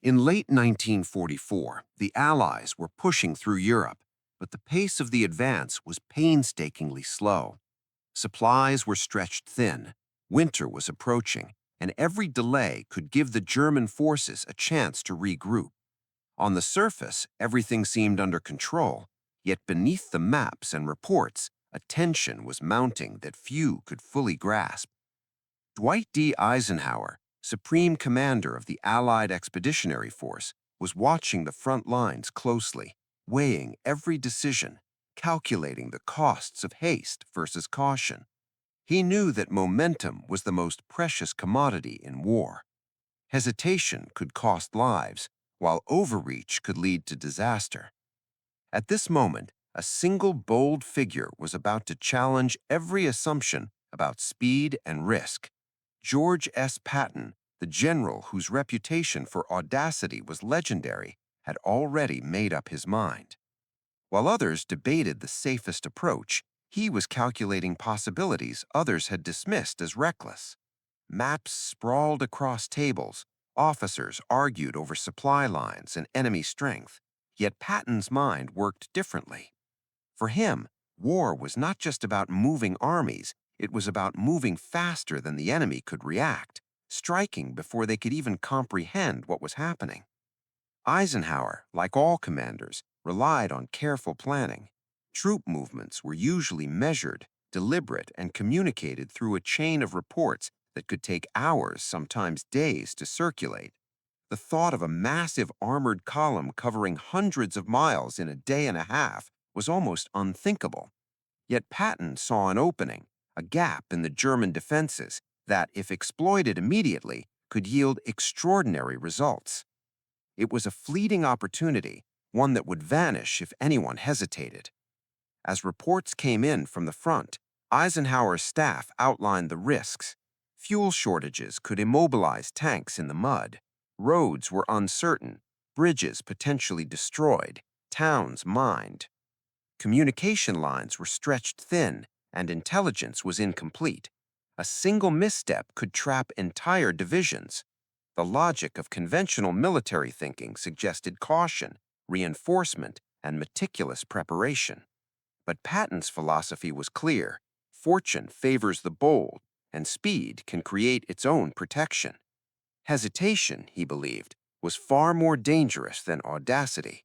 In late 1944, the Allies were pushing through Europe, but the pace of the advance was painstakingly slow. Supplies were stretched thin, winter was approaching, and every delay could give the German forces a chance to regroup. On the surface, everything seemed under control, yet beneath the maps and reports, a tension was mounting that few could fully grasp. Dwight D. Eisenhower, Supreme Commander of the Allied Expeditionary Force, was watching the front lines closely, weighing every decision, calculating the costs of haste versus caution. He knew that momentum was the most precious commodity in war. Hesitation could cost lives, while overreach could lead to disaster. At this moment, a single bold figure was about to challenge every assumption about speed and risk. George S. Patton, the general whose reputation for audacity was legendary, had already made up his mind. While others debated the safest approach, he was calculating possibilities others had dismissed as reckless. Maps sprawled across tables, officers argued over supply lines and enemy strength, yet Patton's mind worked differently. For him, war was not just about moving armies, it was about moving faster than the enemy could react, striking before they could even comprehend what was happening. Eisenhower, like all commanders, relied on careful planning. Troop movements were usually measured, deliberate, and communicated through a chain of reports that could take hours, sometimes days, to circulate. The thought of a massive armored column covering hundreds of miles in a day and a half was almost unthinkable. Yet Patton saw an opening, a gap in the German defenses that, if exploited immediately, could yield extraordinary results. It was a fleeting opportunity, one that would vanish if anyone hesitated. As reports came in from the front, Eisenhower's staff outlined the risks. Fuel shortages could immobilize tanks in the mud. Roads were uncertain, bridges potentially destroyed, towns mined. Communication lines were stretched thin, and intelligence was incomplete. A single misstep could trap entire divisions. The logic of conventional military thinking suggested caution, reinforcement, and meticulous preparation. But Patton's philosophy was clear. Fortune favors the bold, and speed can create its own protection. Hesitation, he believed, was far more dangerous than audacity.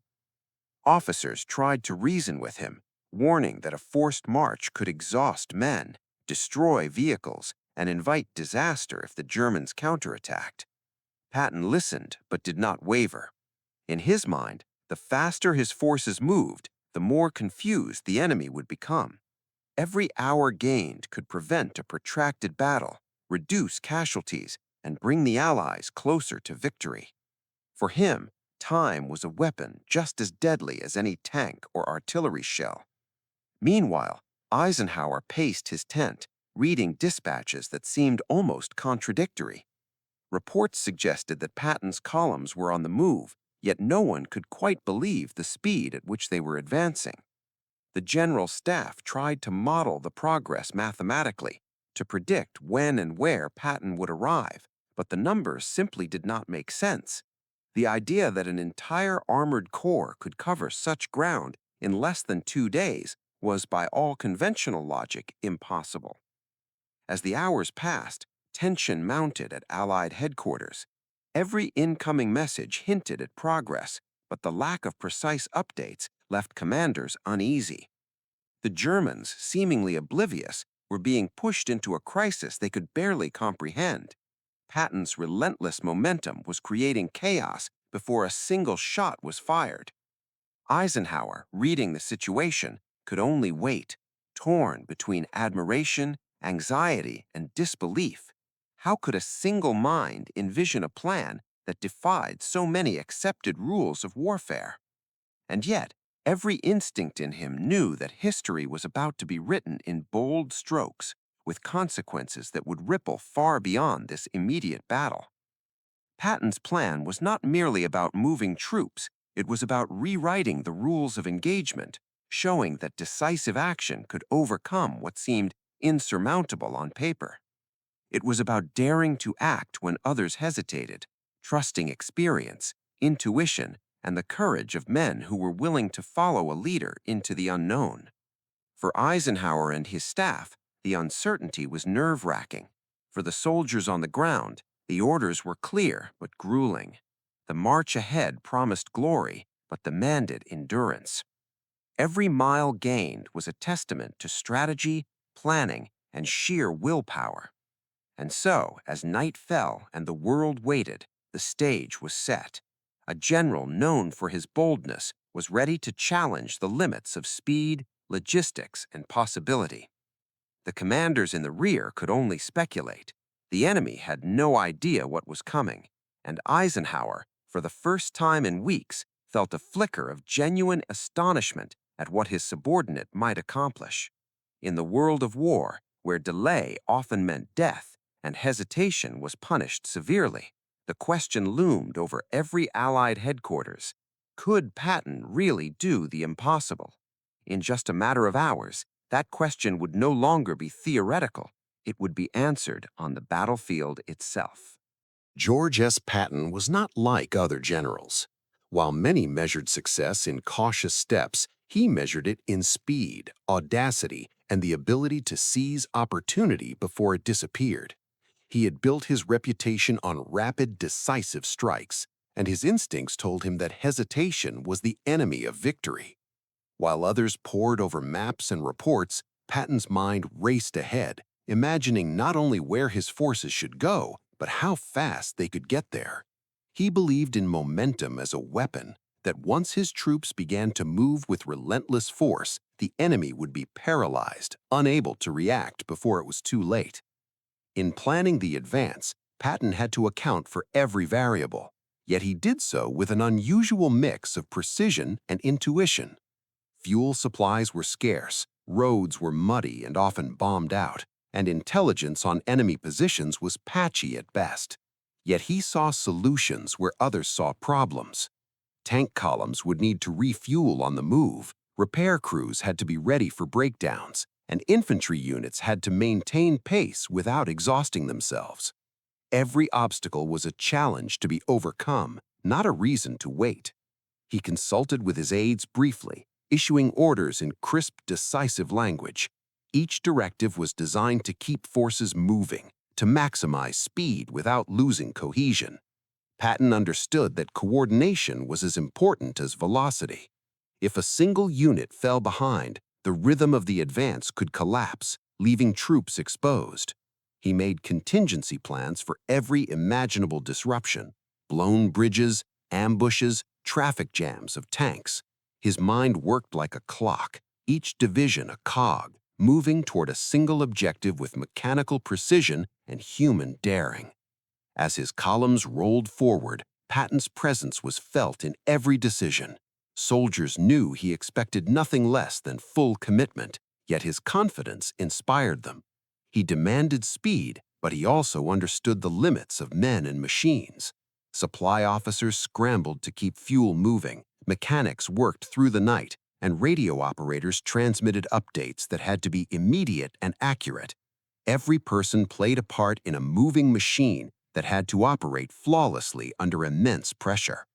Officers tried to reason with him, warning that a forced march could exhaust men, destroy vehicles, and invite disaster if the Germans counterattacked. Patton listened but did not waver. In his mind, the faster his forces moved, the more confused the enemy would become. Every hour gained could prevent a protracted battle, reduce casualties, and bring the Allies closer to victory. For him, time was a weapon just as deadly as any tank or artillery shell. Meanwhile, Eisenhower paced his tent, reading dispatches that seemed almost contradictory. Reports suggested that Patton's columns were on the move, yet no one could quite believe the speed at which they were advancing. The general staff tried to model the progress mathematically, to predict when and where Patton would arrive, but the numbers simply did not make sense. The idea that an entire armored corps could cover such ground in less than 2 days was, by all conventional logic, impossible. As the hours passed, tension mounted at Allied headquarters. Every incoming message hinted at progress, but the lack of precise updates left commanders uneasy. The Germans, seemingly oblivious, were being pushed into a crisis they could barely comprehend. Patton's relentless momentum was creating chaos before a single shot was fired. Eisenhower, reading the situation, could only wait, torn between admiration, anxiety, and disbelief. How could a single mind envision a plan that defied so many accepted rules of warfare? And yet, every instinct in him knew that history was about to be written in bold strokes, with consequences that would ripple far beyond this immediate battle. Patton's plan was not merely about moving troops, it was about rewriting the rules of engagement, showing that decisive action could overcome what seemed insurmountable on paper. It was about daring to act when others hesitated, trusting experience, intuition, and the courage of men who were willing to follow a leader into the unknown. For Eisenhower and his staff, the uncertainty was nerve-wracking. For the soldiers on the ground, the orders were clear but grueling. The march ahead promised glory, but demanded endurance. Every mile gained was a testament to strategy, planning, and sheer willpower. And so, as night fell and the world waited, the stage was set. A general known for his boldness was ready to challenge the limits of speed, logistics, and possibility. The commanders in the rear could only speculate. The enemy had no idea what was coming, and Eisenhower, for the first time in weeks, felt a flicker of genuine astonishment at what his subordinate might accomplish. In the world of war, where delay often meant death and hesitation was punished severely, the question loomed over every Allied headquarters: could Patton really do the impossible? In just a matter of hours, that question would no longer be theoretical. It would be answered on the battlefield itself. George S. Patton was not like other generals. While many measured success in cautious steps, he measured it in speed, audacity, and the ability to seize opportunity before it disappeared. He had built his reputation on rapid, decisive strikes, and his instincts told him that hesitation was the enemy of victory. While others pored over maps and reports, Patton's mind raced ahead, imagining not only where his forces should go, but how fast they could get there. He believed in momentum as a weapon, that once his troops began to move with relentless force, the enemy would be paralyzed, unable to react before it was too late. In planning the advance, Patton had to account for every variable, yet he did so with an unusual mix of precision and intuition. Fuel supplies were scarce, roads were muddy and often bombed out, and intelligence on enemy positions was patchy at best. Yet he saw solutions where others saw problems. Tank columns would need to refuel on the move, repair crews had to be ready for breakdowns, and infantry units had to maintain pace without exhausting themselves. Every obstacle was a challenge to be overcome, not a reason to wait. He consulted with his aides briefly, issuing orders in crisp, decisive language. Each directive was designed to keep forces moving, to maximize speed without losing cohesion. Patton understood that coordination was as important as velocity. If a single unit fell behind, the rhythm of the advance could collapse, leaving troops exposed. He made contingency plans for every imaginable disruption: blown bridges, ambushes, traffic jams of tanks. His mind worked like a clock, each division a cog, moving toward a single objective with mechanical precision and human daring. As his columns rolled forward, Patton's presence was felt in every decision. Soldiers knew he expected nothing less than full commitment, yet his confidence inspired them. He demanded speed, but he also understood the limits of men and machines. Supply officers scrambled to keep fuel moving, mechanics worked through the night, and radio operators transmitted updates that had to be immediate and accurate. Every person played a part in a moving machine that had to operate flawlessly under immense pressure.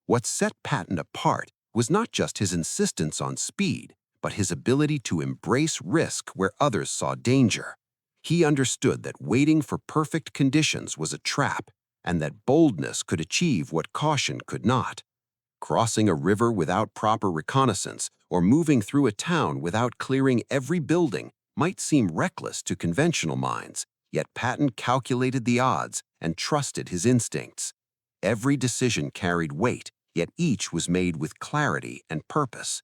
What set Patton apart was not just his insistence on speed, but his ability to embrace risk where others saw danger. He understood that waiting for perfect conditions was a trap, and that boldness could achieve what caution could not. Crossing a river without proper reconnaissance or moving through a town without clearing every building might seem reckless to conventional minds, yet Patton calculated the odds and trusted his instincts. Every decision carried weight, yet each was made with clarity and purpose.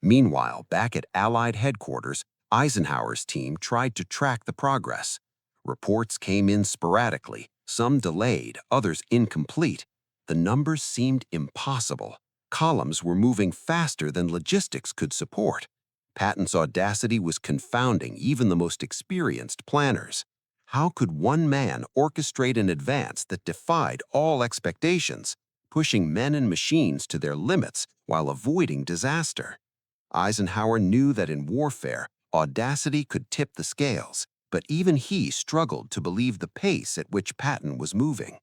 Meanwhile, back at Allied headquarters, Eisenhower's team tried to track the progress. Reports came in sporadically, some delayed, others incomplete. The numbers seemed impossible. Columns were moving faster than logistics could support. Patton's audacity was confounding even the most experienced planners. How could one man orchestrate an advance that defied all expectations, pushing men and machines to their limits while avoiding disaster? Eisenhower knew that in warfare, audacity could tip the scales, but even he struggled to believe the pace at which Patton was moving.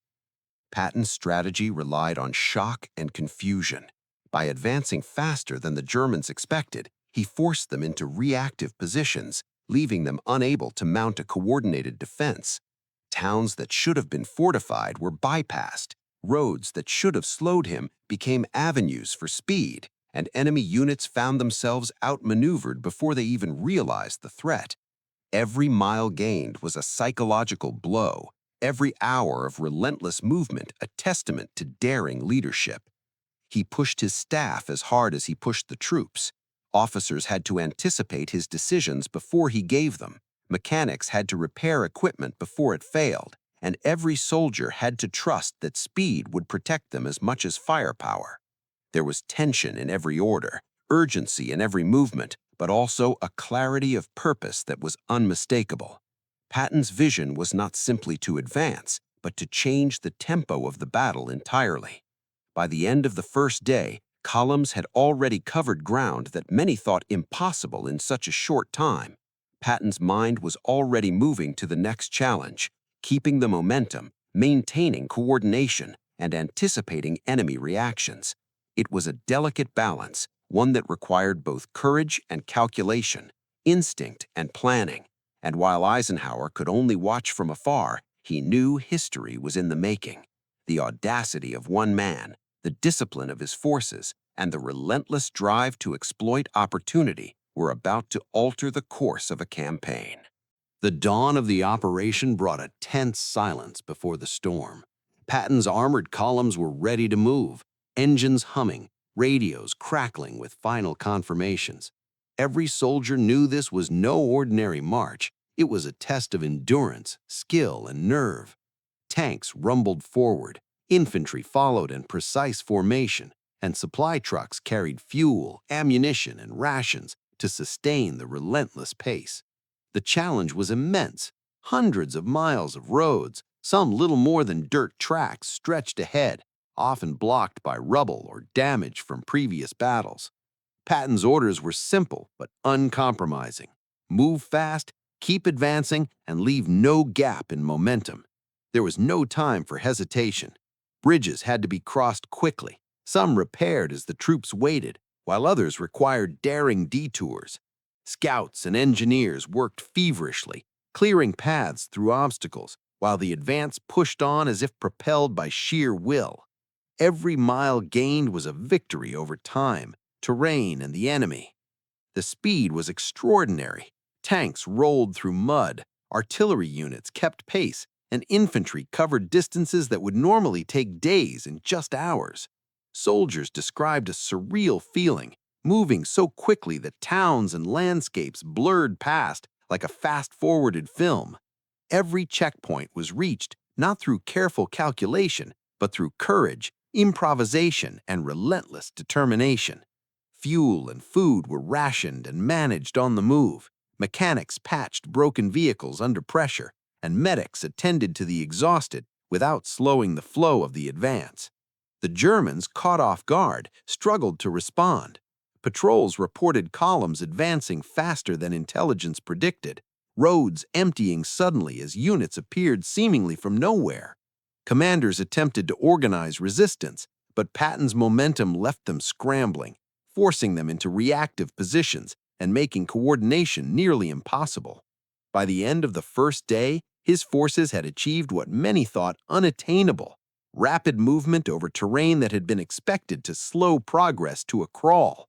Patton's strategy relied on shock and confusion. By advancing faster than the Germans expected, he forced them into reactive positions, leaving them unable to mount a coordinated defense. Towns that should have been fortified were bypassed. Roads that should have slowed him became avenues for speed, and enemy units found themselves outmaneuvered before they even realized the threat. Every mile gained was a psychological blow, every hour of relentless movement a testament to daring leadership. He pushed his staff as hard as he pushed the troops. Officers had to anticipate his decisions before he gave them. Mechanics had to repair equipment before it failed, and every soldier had to trust that speed would protect them as much as firepower. There was tension in every order, urgency in every movement, but also a clarity of purpose that was unmistakable. Patton's vision was not simply to advance, but to change the tempo of the battle entirely. By the end of the first day, columns had already covered ground that many thought impossible in such a short time. Patton's mind was already moving to the next challenge, keeping the momentum, maintaining coordination, and anticipating enemy reactions. It was a delicate balance, one that required both courage and calculation, instinct and planning. And while Eisenhower could only watch from afar, he knew history was in the making. The audacity of one man, the discipline of his forces, and the relentless drive to exploit opportunity were about to alter the course of a campaign. The dawn of the operation brought a tense silence before the storm. Patton's armored columns were ready to move, engines humming, radios crackling with final confirmations. Every soldier knew this was no ordinary march. It was a test of endurance, skill, and nerve. Tanks rumbled forward, infantry followed in precise formation, and supply trucks carried fuel, ammunition, and rations to sustain the relentless pace. The challenge was immense. Hundreds of miles of roads, some little more than dirt tracks, stretched ahead, often blocked by rubble or damage from previous battles. Patton's orders were simple but uncompromising. Move fast, keep advancing, and leave no gap in momentum. There was no time for hesitation. Bridges had to be crossed quickly, some repaired as the troops waited, while others required daring detours. Scouts and engineers worked feverishly, clearing paths through obstacles, while the advance pushed on as if propelled by sheer will. Every mile gained was a victory over time, terrain, and the enemy. The speed was extraordinary. Tanks rolled through mud, artillery units kept pace, and infantry covered distances that would normally take days in just hours. Soldiers described a surreal feeling, moving so quickly that towns and landscapes blurred past like a fast-forwarded film. Every checkpoint was reached not through careful calculation, but through courage, improvisation, and relentless determination. Fuel and food were rationed and managed on the move. Mechanics patched broken vehicles under pressure, and medics attended to the exhausted without slowing the flow of the advance. The Germans, caught off guard, struggled to respond. Patrols reported columns advancing faster than intelligence predicted, roads emptying suddenly as units appeared seemingly from nowhere. Commanders attempted to organize resistance, but Patton's momentum left them scrambling, forcing them into reactive positions and making coordination nearly impossible. By the end of the first day, his forces had achieved what many thought unattainable: rapid movement over terrain that had been expected to slow progress to a crawl.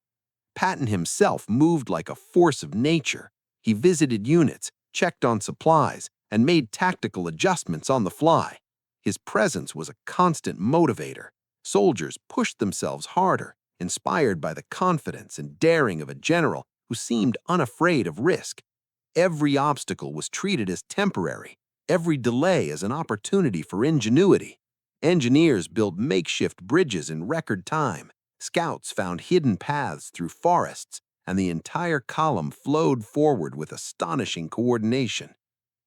Patton himself moved like a force of nature. He visited units, checked on supplies, and made tactical adjustments on the fly. His presence was a constant motivator. Soldiers pushed themselves harder, inspired by the confidence and daring of a general who seemed unafraid of risk. Every obstacle was treated as temporary, every delay as an opportunity for ingenuity. Engineers built makeshift bridges in record time. Scouts found hidden paths through forests, and the entire column flowed forward with astonishing coordination.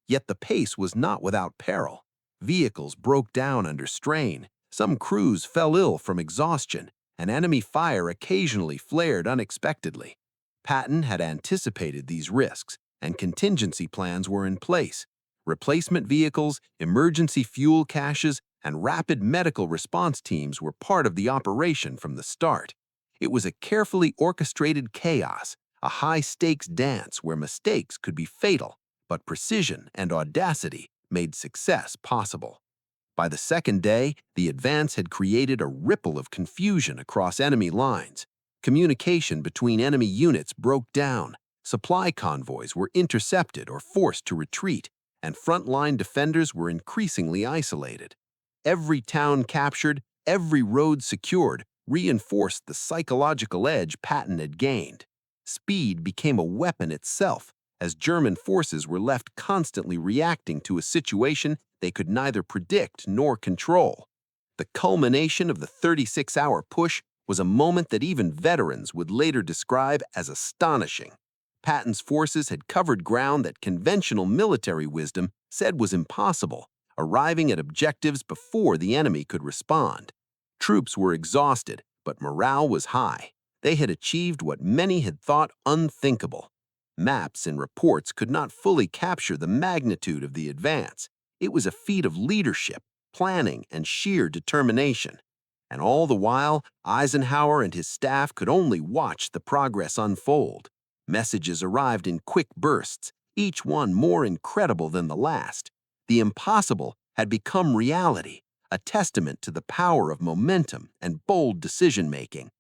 Yet the pace was not without peril. Vehicles broke down under strain, some crews fell ill from exhaustion, and enemy fire occasionally flared unexpectedly. Patton had anticipated these risks, and contingency plans were in place. Replacement vehicles, emergency fuel caches, and rapid medical response teams were part of the operation from the start. It was a carefully orchestrated chaos, a high-stakes dance where mistakes could be fatal, but precision and audacity made success possible. By the second day, the advance had created a ripple of confusion across enemy lines. Communication between enemy units broke down, supply convoys were intercepted or forced to retreat, and frontline defenders were increasingly isolated. Every town captured, every road secured, reinforced the psychological edge Patton had gained. Speed became a weapon itself, as German forces were left constantly reacting to a situation they could neither predict nor control. The culmination of the 36-hour push was a moment that even veterans would later describe as astonishing. Patton's forces had covered ground that conventional military wisdom said was impossible, arriving at objectives before the enemy could respond. Troops were exhausted, but morale was high. They had achieved what many had thought unthinkable. Maps and reports could not fully capture the magnitude of the advance. It was a feat of leadership, planning, and sheer determination. And all the while, Eisenhower and his staff could only watch the progress unfold. Messages arrived in quick bursts, each one more incredible than the last. The impossible had become reality, a testament to the power of momentum and bold decision-making.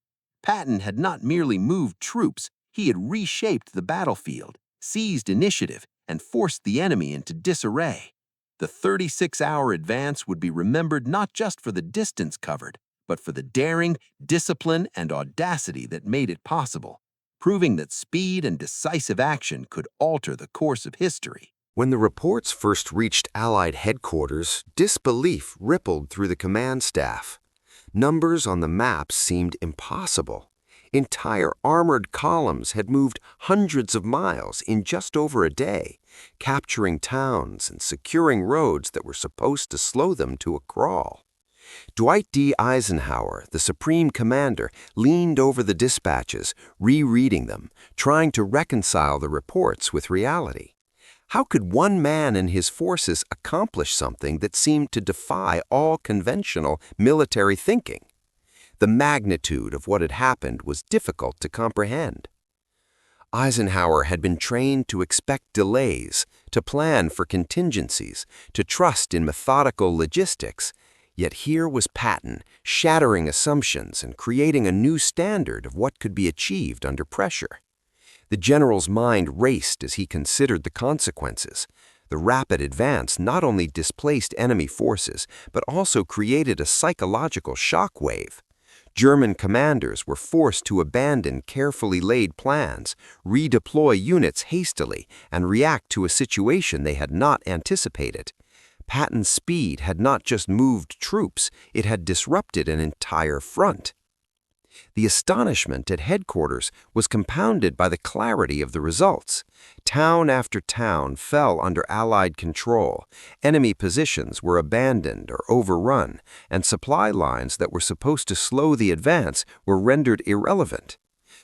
Patton had not merely moved troops, he had reshaped the battlefield, seized initiative, and forced the enemy into disarray. The 36-hour advance would be remembered not just for the distance covered, but for the daring, discipline, and audacity that made it possible, proving that speed and decisive action could alter the course of history. When the reports first reached Allied headquarters, disbelief rippled through the command staff. Numbers on the maps seemed impossible. Entire armored columns had moved hundreds of miles in just over a day, capturing towns and securing roads that were supposed to slow them to a crawl. Dwight D. Eisenhower, the Supreme Commander, leaned over the dispatches, rereading them, trying to reconcile the reports with reality. How could one man and his forces accomplish something that seemed to defy all conventional military thinking? The magnitude of what had happened was difficult to comprehend. Eisenhower had been trained to expect delays, to plan for contingencies, to trust in methodical logistics, yet here was Patton, shattering assumptions and creating a new standard of what could be achieved under pressure. The general's mind raced as he considered the consequences. The rapid advance not only displaced enemy forces, but also created a psychological shockwave. German commanders were forced to abandon carefully laid plans, redeploy units hastily, and react to a situation they had not anticipated. Patton's speed had not just moved troops, it had disrupted an entire front. The astonishment at headquarters was compounded by the clarity of the results. Town after town fell under Allied control, enemy positions were abandoned or overrun, and supply lines that were supposed to slow the advance were rendered irrelevant.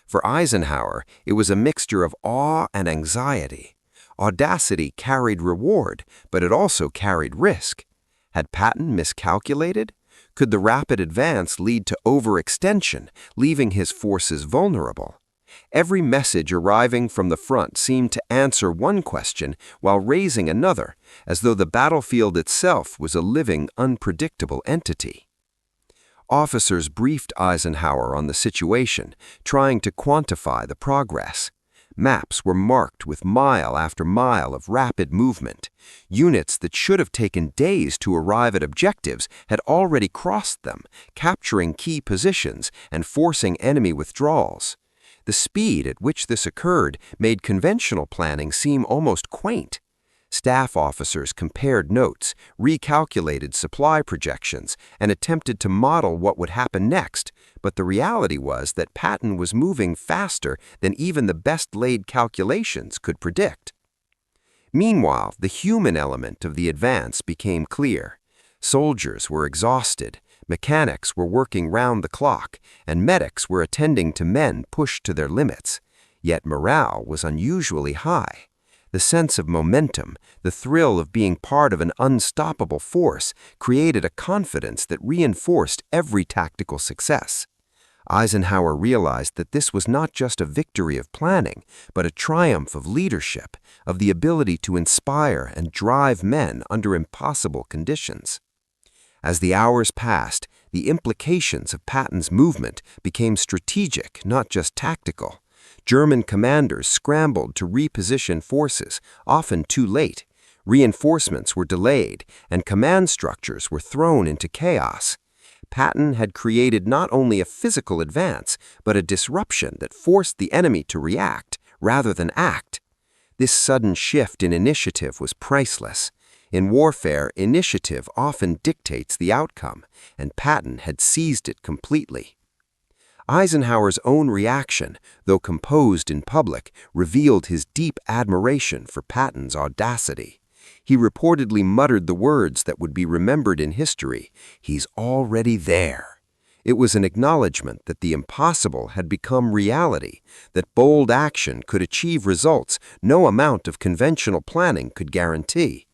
For Eisenhower, it was a mixture of awe and anxiety. Audacity carried reward, but it also carried risk. Had Patton miscalculated? Could the rapid advance lead to overextension, leaving his forces vulnerable? Every message arriving from the front seemed to answer one question while raising another, as though the battlefield itself was a living, unpredictable entity. Officers briefed Eisenhower on the situation, trying to quantify the progress. Maps were marked with mile after mile of rapid movement. Units that should have taken days to arrive at objectives had already crossed them, capturing key positions and forcing enemy withdrawals. The speed at which this occurred made conventional planning seem almost quaint. Staff officers compared notes, recalculated supply projections, and attempted to model what would happen next, but the reality was that Patton was moving faster than even the best-laid calculations could predict. Meanwhile, the human element of the advance became clear. Soldiers were exhausted, mechanics were working round the clock, and medics were attending to men pushed to their limits. Yet morale was unusually high. The sense of momentum, the thrill of being part of an unstoppable force, created a confidence that reinforced every tactical success. Eisenhower realized that this was not just a victory of planning, but a triumph of leadership, of the ability to inspire and drive men under impossible conditions. As the hours passed, the implications of Patton's movement became strategic, not just tactical. German commanders scrambled to reposition forces, often too late. Reinforcements were delayed, and command structures were thrown into chaos. Patton had created not only a physical advance, but a disruption that forced the enemy to react rather than act. This sudden shift in initiative was priceless. In warfare, initiative often dictates the outcome, and Patton had seized it completely. Eisenhower's own reaction, though composed in public, revealed his deep admiration for Patton's audacity. He reportedly muttered the words that would be remembered in history, "He's already there." It was an acknowledgement that the impossible had become reality, that bold action could achieve results no amount of conventional planning could guarantee.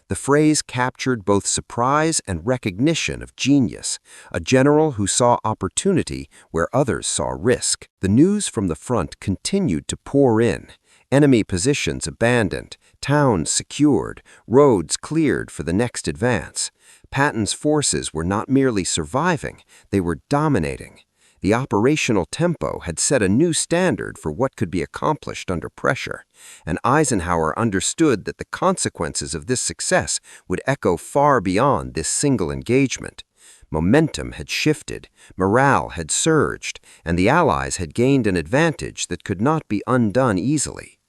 The phrase captured both surprise and recognition of genius, a general who saw opportunity where others saw risk. The news from the front continued to pour in. Enemy positions abandoned, towns secured, roads cleared for the next advance. Patton's forces were not merely surviving, they were dominating. The operational tempo had set a new standard for what could be accomplished under pressure, and Eisenhower understood that the consequences of this success would echo far beyond this single engagement. Momentum had shifted, morale had surged, and the Allies had gained an advantage that could not be undone easily.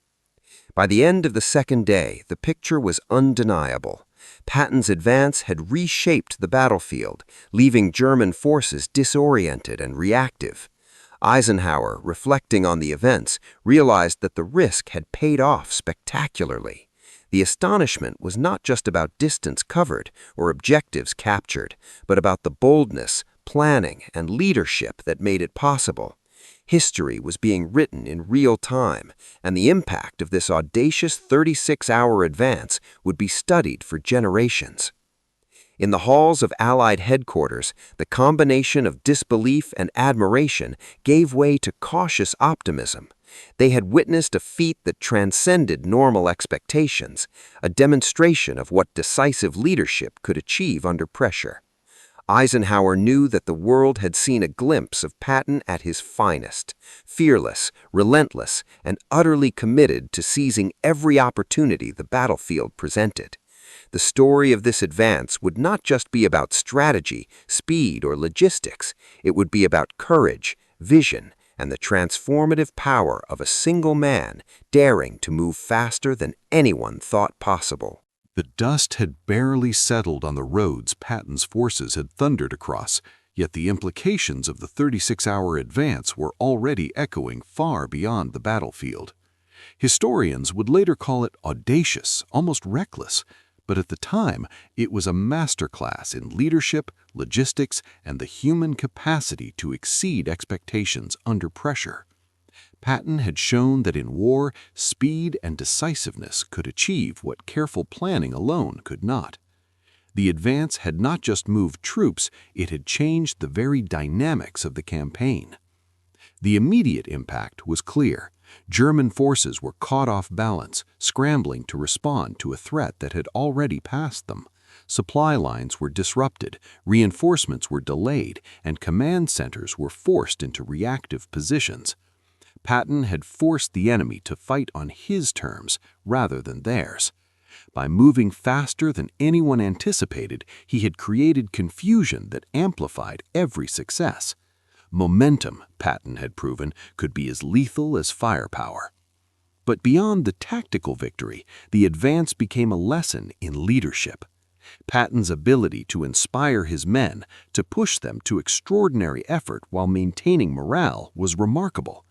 By the end of the second day, the picture was undeniable. Patton's advance had reshaped the battlefield, leaving German forces disoriented and reactive. Eisenhower, reflecting on the events, realized that the risk had paid off spectacularly. The astonishment was not just about distance covered or objectives captured, but about the boldness, planning, and leadership that made it possible. History was being written in real time, and the impact of this audacious 36-hour advance would be studied for generations. In the halls of Allied headquarters, the combination of disbelief and admiration gave way to cautious optimism. They had witnessed a feat that transcended normal expectations, a demonstration of what decisive leadership could achieve under pressure. Eisenhower knew that the world had seen a glimpse of Patton at his finest, fearless, relentless, and utterly committed to seizing every opportunity the battlefield presented. The story of this advance would not just be about strategy, speed, or logistics. It would be about courage, vision, and the transformative power of a single man daring to move faster than anyone thought possible. The dust had barely settled on the roads Patton's forces had thundered across, yet the implications of the 36-hour advance were already echoing far beyond the battlefield. Historians would later call it audacious, almost reckless, but at the time it was a masterclass in leadership, logistics, and the human capacity to exceed expectations under pressure. Patton had shown that in war, speed and decisiveness could achieve what careful planning alone could not. The advance had not just moved troops, it had changed the very dynamics of the campaign. The immediate impact was clear. German forces were caught off balance, scrambling to respond to a threat that had already passed them. Supply lines were disrupted, reinforcements were delayed, and command centers were forced into reactive positions. Patton had forced the enemy to fight on his terms rather than theirs. By moving faster than anyone anticipated, he had created confusion that amplified every success. Momentum, Patton had proven, could be as lethal as firepower. But beyond the tactical victory, the advance became a lesson in leadership. Patton's ability to inspire his men, to push them to extraordinary effort while maintaining morale, was remarkable.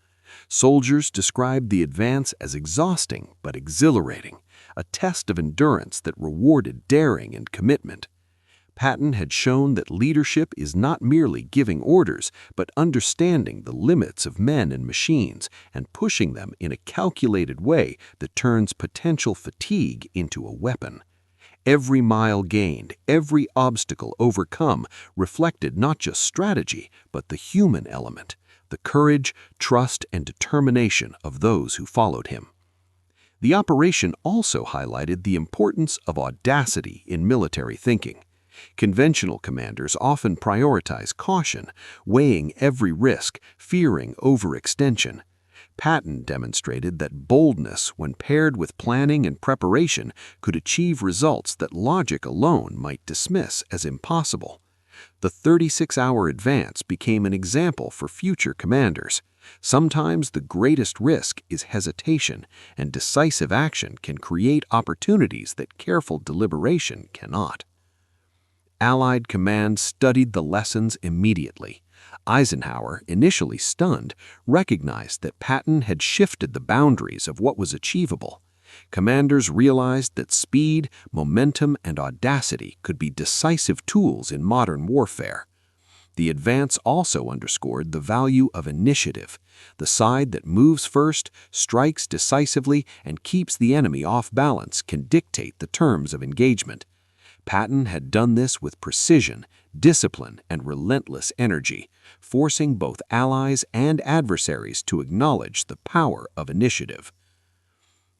Soldiers described the advance as exhausting but exhilarating, a test of endurance that rewarded daring and commitment. Patton had shown that leadership is not merely giving orders, but understanding the limits of men and machines and pushing them in a calculated way that turns potential fatigue into a weapon. Every mile gained, every obstacle overcome reflected not just strategy, but the human element, the courage, trust, and determination of those who followed him. The operation also highlighted the importance of audacity in military thinking. Conventional commanders often prioritize caution, weighing every risk, fearing overextension. Patton demonstrated that boldness, when paired with planning and preparation, could achieve results that logic alone might dismiss as impossible. The 36-hour advance became an example for future commanders. Sometimes the greatest risk is hesitation, and decisive action can create opportunities that careful deliberation cannot. Allied command studied the lessons immediately. Eisenhower, initially stunned, recognized that Patton had shifted the boundaries of what was achievable. Commanders realized that speed, momentum, and audacity could be decisive tools in modern warfare. The advance also underscored the value of initiative. The side that moves first, strikes decisively, and keeps the enemy off balance can dictate the terms of engagement. Patton had done this with precision, discipline, and relentless energy, forcing both allies and adversaries to acknowledge the power of initiative.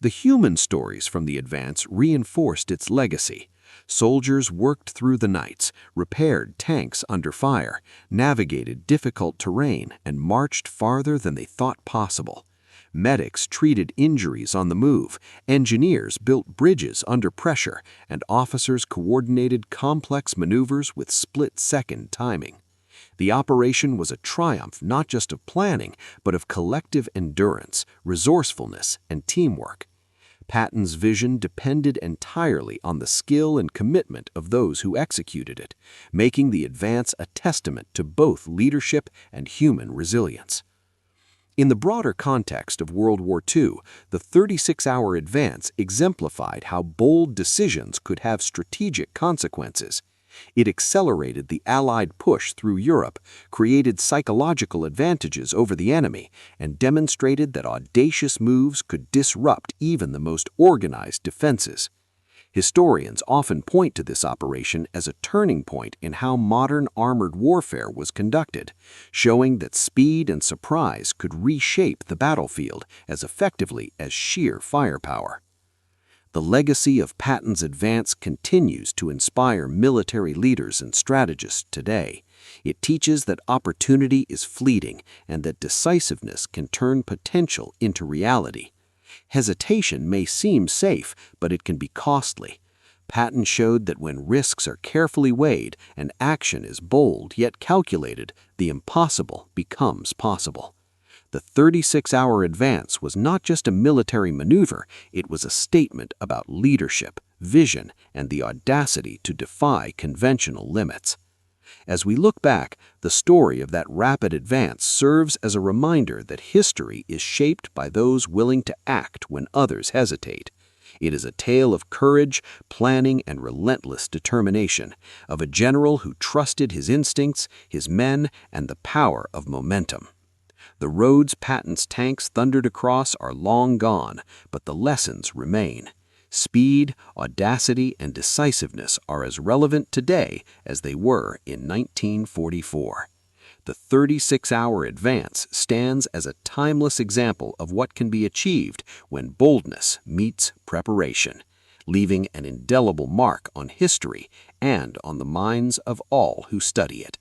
The human stories from the advance reinforced its legacy. Soldiers worked through the nights, repaired tanks under fire, navigated difficult terrain, and marched farther than they thought possible. Medics treated injuries on the move, engineers built bridges under pressure, and officers coordinated complex maneuvers with split-second timing. The operation was a triumph not just of planning, but of collective endurance, resourcefulness, and teamwork. Patton's vision depended entirely on the skill and commitment of those who executed it, making the advance a testament to both leadership and human resilience. In the broader context of World War II, the 36-hour advance exemplified how bold decisions could have strategic consequences. It accelerated the Allied push through Europe, created psychological advantages over the enemy, and demonstrated that audacious moves could disrupt even the most organized defenses. Historians often point to this operation as a turning point in how modern armored warfare was conducted, showing that speed and surprise could reshape the battlefield as effectively as sheer firepower. The legacy of Patton's advance continues to inspire military leaders and strategists today. It teaches that opportunity is fleeting and that decisiveness can turn potential into reality. Hesitation may seem safe, but it can be costly. Patton showed that when risks are carefully weighed and action is bold yet calculated, the impossible becomes possible. The 36-hour advance was not just a military maneuver, it was a statement about leadership, vision, and the audacity to defy conventional limits. As we look back, the story of that rapid advance serves as a reminder that history is shaped by those willing to act when others hesitate. It is a tale of courage, planning, and relentless determination, of a general who trusted his instincts, his men, and the power of momentum. The roads Patton's tanks thundered across are long gone, but the lessons remain. Speed, audacity, and decisiveness are as relevant today as they were in 1944. The 36-hour advance stands as a timeless example of what can be achieved when boldness meets preparation, leaving an indelible mark on history and on the minds of all who study it.